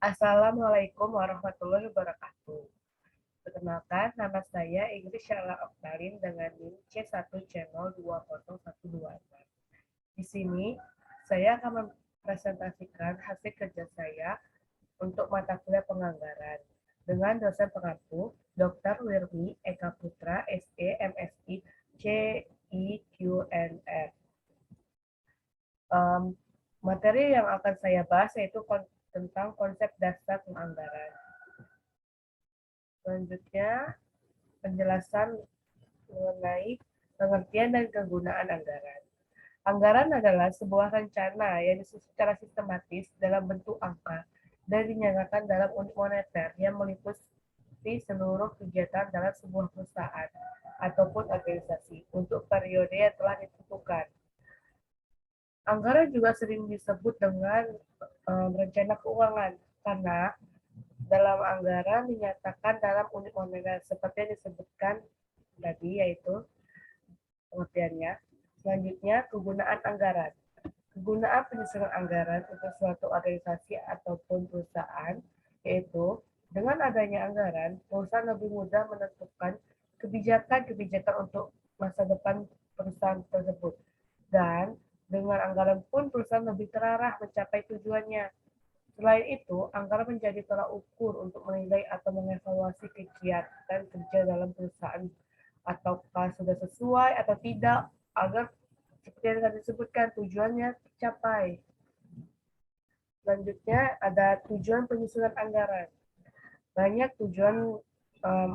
Assalamualaikum warahmatullahi wabarakatuh. Perkenalkan, nama saya Ingrid Syarla Oktarin dengan NIM C1 Channel 20126. Di sini, saya akan mempresentasikan hasil kerja saya untuk mata kuliah penganggaran dengan dosen pengampu Dr. Wirmi Eka Putra, SE, MSI, CIQNR. Materi yang akan saya bahas yaitu tentang konsep dasar penganggaran. Selanjutnya, penjelasan mengenai pengertian dan kegunaan anggaran. Anggaran adalah sebuah rencana yang disusun secara sistematis dalam bentuk angka dan dinyatakan dalam unit moneter yang meliputi seluruh kegiatan dalam sebuah perusahaan ataupun organisasi untuk periode yang telah ditentukan. Anggaran juga sering disebut dengan rencana keuangan karena dalam anggaran dinyatakan dalam unit moneter seperti yang disebutkan tadi, yaitu pengertiannya. Selanjutnya, kegunaan anggaran. Kegunaan penyusunan anggaran untuk suatu organisasi ataupun perusahaan, yaitu dengan adanya anggaran, perusahaan lebih mudah menentukan kebijakan-kebijakan untuk masa depan perusahaan tersebut. Dan dengan anggaran pun perusahaan lebih terarah mencapai tujuannya. Selain itu, anggaran menjadi tolak ukur untuk menilai atau mengevaluasi kegiatan kerja dalam perusahaan ataukah sudah sesuai atau tidak agar seperti yang tadi disebutkan tujuannya tercapai. Selanjutnya ada tujuan penyusunan anggaran. Banyak tujuan um,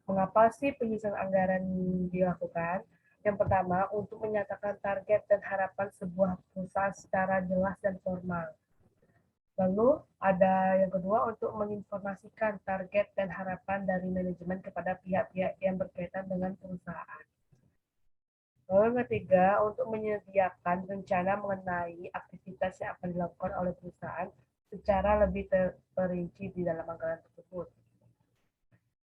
mengapa sih penyusunan anggaran dilakukan. Yang pertama, untuk menyatakan target dan harapan sebuah perusahaan secara jelas dan formal. Lalu ada yang kedua untuk menginformasikan target dan harapan dari manajemen kepada pihak-pihak yang berkaitan dengan perusahaan. Lalu yang ketiga, untuk menyediakan rencana mengenai aktivitas yang akan dilakukan oleh perusahaan secara lebih terperinci di dalam anggaran tersebut.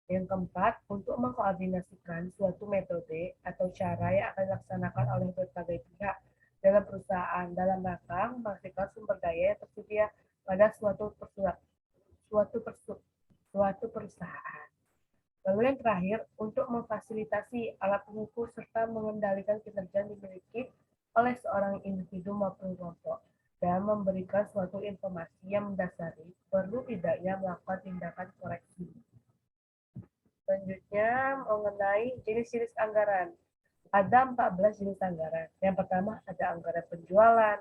Yang keempat, untuk mengkoordinasikan suatu metode atau cara yang akan dilaksanakan oleh berbagai pihak dalam perusahaan dalam rangka memastikan sumber daya yang tersedia pada suatu perusahaan. Lalu yang terakhir, untuk memfasilitasi alat pengukur serta mengendalikan kinerja yang dimiliki oleh seorang individu maupun kelompok dan memberikan suatu informasi yang mendasari perlu tidaknya melakukan tindakan koreksi. Selanjutnya mengenai jenis-jenis anggaran. Ada 14 jenis anggaran. Yang pertama ada anggaran penjualan,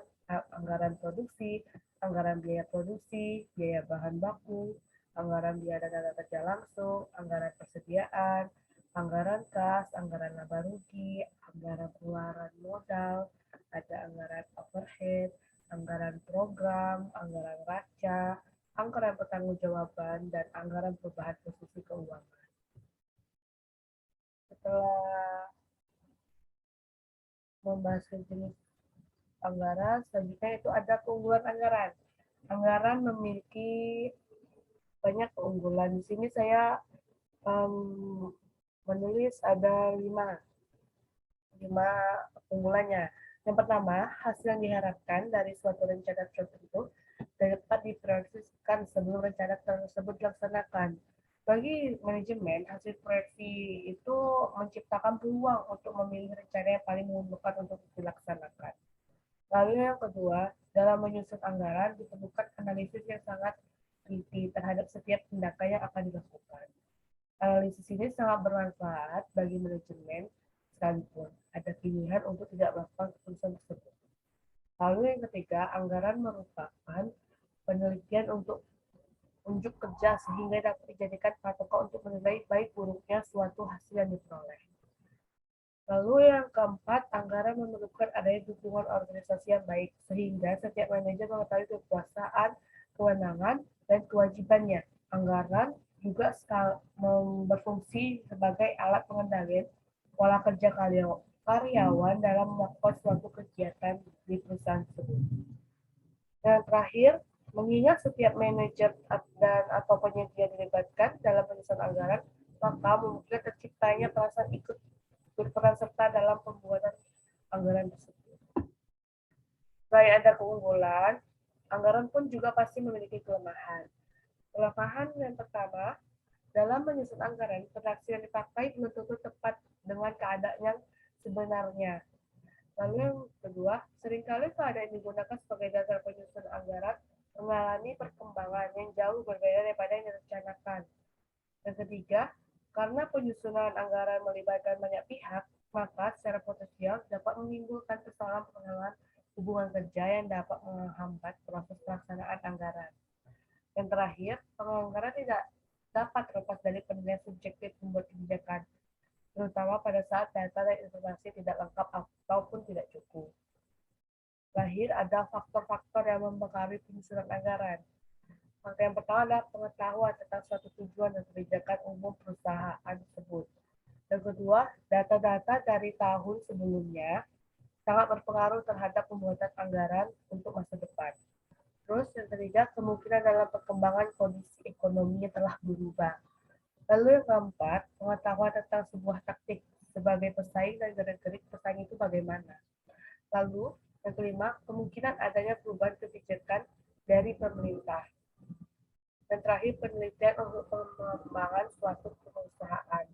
anggaran produksi, anggaran biaya produksi, biaya bahan baku, anggaran biaya dana kerja langsung, anggaran persediaan, anggaran kas, anggaran laba rugi, anggaran pengeluaran modal, ada anggaran overhead, anggaran program, anggaran raca, anggaran pertanggungjawaban, dan anggaran perubahan posisi keuangan. Setelah membahas jenis anggaran, selanjutnya itu ada keunggulan anggaran. Anggaran memiliki banyak keunggulan. Di sini saya menulis ada lima keunggulannya. Yang pertama, hasil yang diharapkan dari suatu rencana tertentu dapat diproyeksikan sebelum rencana tersebut dilaksanakan. Bagi manajemen, hasil proyeksi itu menciptakan peluang untuk memilih rencana yang paling menguntungkan untuk dilaksanakan. Lalu yang kedua, dalam menyusun anggaran diperlukan analisis yang sangat teliti terhadap setiap tindakan yang akan dilakukan. Analisis ini sangat bermanfaat bagi manajemen sekalipun ada pilihan untuk tidak melakukan keputusan tersebut. Lalu yang ketiga, anggaran merupakan penelitian untuk unjuk kerja sehingga dapat dijadikan patokan untuk menilai baik buruknya suatu hasil yang diperoleh. Lalu yang keempat, anggaran memerlukan adanya dukungan organisasi yang baik, sehingga setiap manajer mengetahui kekuasaan, kewenangan, dan kewajibannya. Anggaran juga berfungsi sebagai alat pengendalian pola kerja karyawan dalam melakukan suatu kegiatan di perusahaan tersebut. Dan terakhir, mengingat setiap manajer dan atau penyedia dilibatkan dalam penyusunan anggaran, maka memungkinkan terciptanya perasaan ikut berperan serta dalam pembuatan anggaran tersebut. Selain ada keunggulan, Anggaran pun juga pasti memiliki kelemahan. Kelemahan yang pertama, dalam menyusun anggaran, redaksi yang dipakai belum tentu tepat dengan keadaan yang sebenarnya. Lalu yang kedua, seringkali keadaan yang digunakan sebagai dasar penyusunan anggaran mengalami perkembangan yang jauh berbeda daripada yang direncanakan. Yang ketiga, karena penyusunan anggaran melibatkan banyak pihak, maka secara potensial dapat menimbulkan kesalahan pengelolaan hubungan kerja yang dapat menghambat proses pelaksanaan anggaran. Yang terakhir, penganggaran tidak dapat terlepas dari penilaian subjektif pembuat kebijakan, terutama pada saat data dan informasi tidak lengkap ataupun tidak cukup. Terakhir, ada faktor-faktor yang mempengaruhi penyusunan anggaran. Faktor yang pertama adalah pengetahuan tentang suatu tujuan dan kebijakan umum perusahaan tersebut. Yang kedua, data-data dari tahun sebelumnya sangat berpengaruh terhadap pembuatan anggaran untuk masa depan. Terus yang ketiga, kemungkinan dalam perkembangan kondisi ekonomi yang telah berubah. Lalu yang keempat, pengetahuan tentang sebuah taktik sebagai pesaing dan gerak-gerik pesaing itu bagaimana. Lalu yang kelima, kemungkinan adanya perubahan kebijakan dari pemerintah. Dan terakhir, penelitian untuk pengembangan suatu perusahaan.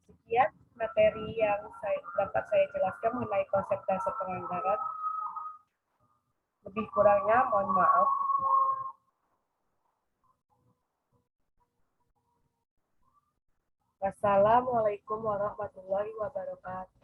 Sekian materi yang dapat saya jelaskan mengenai konsep dasar penganggaran. Lebih kurangnya mohon maaf. Wassalamualaikum warahmatullahi wabarakatuh.